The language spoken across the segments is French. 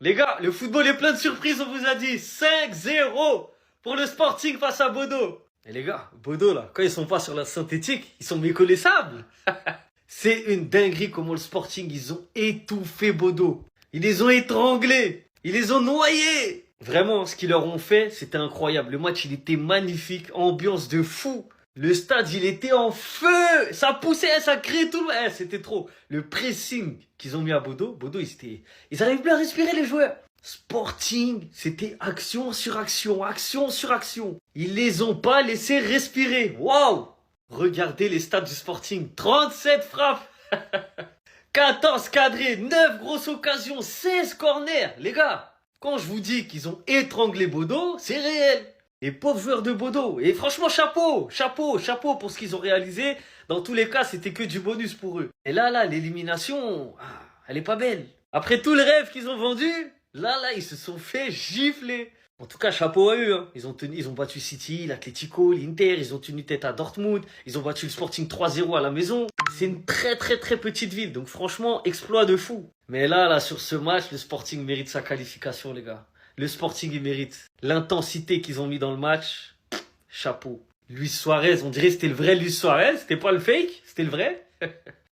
Les gars, le football est plein de surprises, on vous a dit. 5-0 pour le Sporting face à Bodo. Et les gars, Bodo là, quand ils sont pas sur la synthétique, ils sont méconnaissables. C'est une dinguerie comment le Sporting, ils ont étouffé Bodo. Ils les ont étranglés. Ils les ont noyés. Vraiment, ce qu'ils leur ont fait, c'était incroyable. Le match, il était magnifique. Ambiance de fou. Le stade, il était en feu. Ça poussait, ça criait tout le monde. C'était trop. Le pressing qu'ils ont mis à Bodo, ils arrivent plus à respirer les joueurs. Sporting, c'était action sur action, action sur action. Ils les ont pas laissés respirer. Waouh! Regardez les stats du Sporting. 37 frappes. 14 cadrés, 9 grosses occasions, 16 corners. Les gars, quand je vous dis qu'ils ont étranglé Bodo, c'est réel. Les pauvres joueurs de Bodo. Et franchement, chapeau pour ce qu'ils ont réalisé. Dans tous les cas, c'était que du bonus pour eux. Et là, l'élimination, elle est pas belle. Après tout le rêve qu'ils ont vendu, là, ils se sont fait gifler. En tout cas, chapeau à eux. Hein. Ils ont battu City, l'Atlético, l'Inter. Ils ont tenu tête à Dortmund. Ils ont battu le Sporting 3-0 à la maison. C'est une très petite ville. Donc franchement, exploit de fou. Mais là, sur ce match, le Sporting mérite sa qualification, les gars. Le Sporting, il mérite. L'intensité qu'ils ont mis dans le match, chapeau. Luis Suarez, on dirait que c'était le vrai Luis Suarez. C'était pas le fake, c'était le vrai.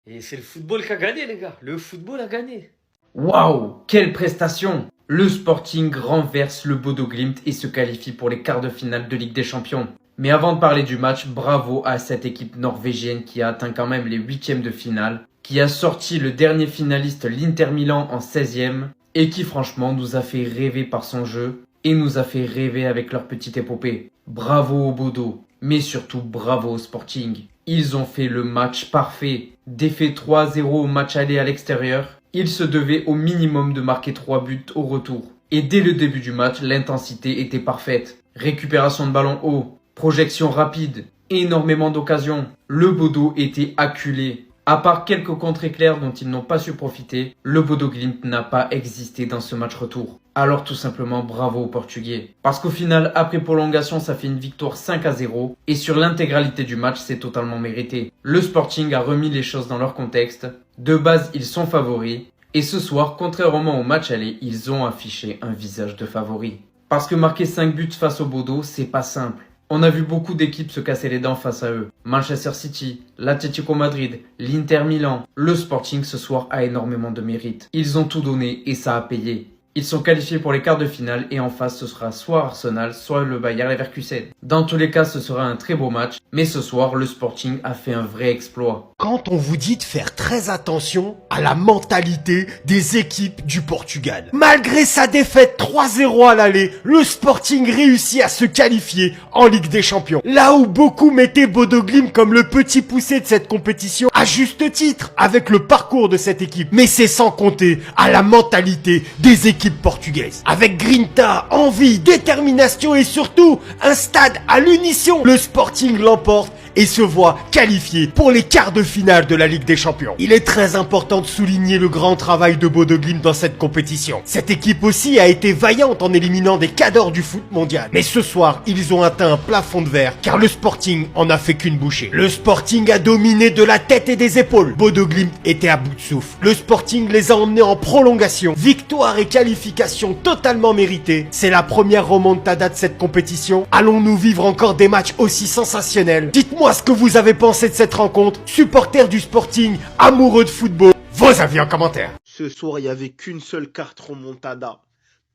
Et c'est le football qui a gagné, les gars. Le football a gagné. Waouh, quelle prestation! Le Sporting renverse le Bodo Glimt et se qualifie pour les quarts de finale de Ligue des Champions. Mais avant de parler du match, bravo à cette équipe norvégienne qui a atteint quand même les huitièmes de finale, qui a sorti le dernier finaliste l'Inter Milan en 16e et qui franchement nous a fait rêver par son jeu et nous a fait rêver avec leur petite épopée. Bravo au Bodo, mais surtout bravo au Sporting. Ils ont fait le match parfait. Défait 3-0 au match aller à l'extérieur. Ils se devaient au minimum de marquer 3 buts au retour. Et dès le début du match, l'intensité était parfaite. Récupération de ballon haut, projection rapide, énormément d'occasions. Le Bodo était acculé. À part quelques contre-éclairs dont ils n'ont pas su profiter, le Bodo Glimt n'a pas existé dans ce match retour. Alors tout simplement bravo aux Portugais. Parce qu'au final, après prolongation, ça fait une victoire 5-0 et sur l'intégralité du match, c'est totalement mérité. Le Sporting a remis les choses dans leur contexte. De base, ils sont favoris. Et ce soir, contrairement au match aller, ils ont affiché un visage de favoris. Parce que marquer 5 buts face au Bodo, c'est pas simple. On a vu beaucoup d'équipes se casser les dents face à eux. Manchester City, l'Atlético Madrid, l'Inter Milan. Le Sporting ce soir a énormément de mérite. Ils ont tout donné et ça a payé. Ils sont qualifiés pour les quarts de finale et en face ce sera soit Arsenal, soit le Bayer Leverkusen. Dans tous les cas, ce sera un très beau match, mais ce soir, le Sporting a fait un vrai exploit. Quand on vous dit de faire très attention à la mentalité des équipes du Portugal. Malgré sa défaite 3-0 à l'aller, le Sporting réussit à se qualifier en Ligue des Champions. Là où beaucoup mettaient Bodo Glimt comme le petit poussé de cette compétition, à juste titre, avec le parcours de cette équipe. Mais c'est sans compter à la mentalité des équipes portugaises. Avec grinta, envie, détermination et surtout un stade à l'unisson, le Sporting l'emporte et se voit qualifié pour les quarts de finale de la Ligue des Champions. Il est très important de souligner le grand travail de Bodo Glimt dans cette compétition. Cette équipe aussi a été vaillante en éliminant des cadors du foot mondial. Mais ce soir, ils ont atteint un plafond de verre car le Sporting en a fait qu'une bouchée. Le Sporting a dominé de la tête et des épaules. Bodo Glimt était à bout de souffle. Le Sporting les a emmenés en prolongation. Victoire et qualification totalement méritée. C'est la première remontada de cette compétition. Allons-nous vivre encore des matchs aussi sensationnels? Dites-moi ce que vous avez pensé de cette rencontre, supporters du Sporting, amoureux de football, vos avis en commentaire. Ce soir, il n'y avait qu'une seule carte remontada.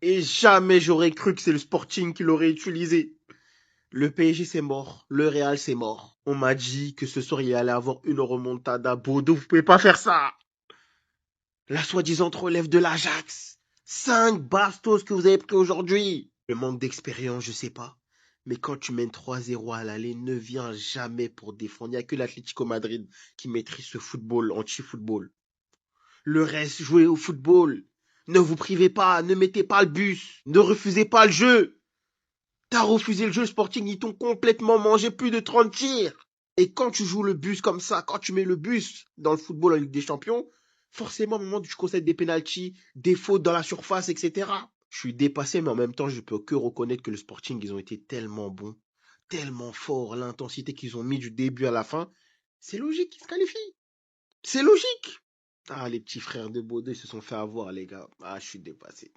Et jamais j'aurais cru que c'est le Sporting qui l'aurait utilisé. Le PSG, c'est mort. Le Real, c'est mort. On m'a dit que ce soir, il allait avoir une remontada. Bodo, vous pouvez pas faire ça. La soi-disant relève de l'Ajax. 5 bastos que vous avez pris aujourd'hui. Le manque d'expérience, je sais pas. Mais quand tu mènes 3-0 à l'aller, ne viens jamais pour défendre. Il n'y a que l'Atlético Madrid qui maîtrise ce football, anti-football. Le reste, jouez au football. Ne vous privez pas, ne mettez pas le bus, ne refusez pas le jeu. T'as refusé le jeu, le Sporting, ils t'ont complètement mangé plus de 30 tirs. Et quand tu joues le bus comme ça, quand tu mets le bus dans le football en Ligue des Champions, forcément, au moment où tu concèdes des pénaltys, des fautes dans la surface, etc. Je suis dépassé, mais en même temps, je peux que reconnaître que le Sporting, ils ont été tellement bons, tellement forts, l'intensité qu'ils ont mis du début à la fin. C'est logique qu'ils se qualifient. C'est logique. Ah, les petits frères de Bordeaux, ils se sont fait avoir, les gars. Ah, je suis dépassé.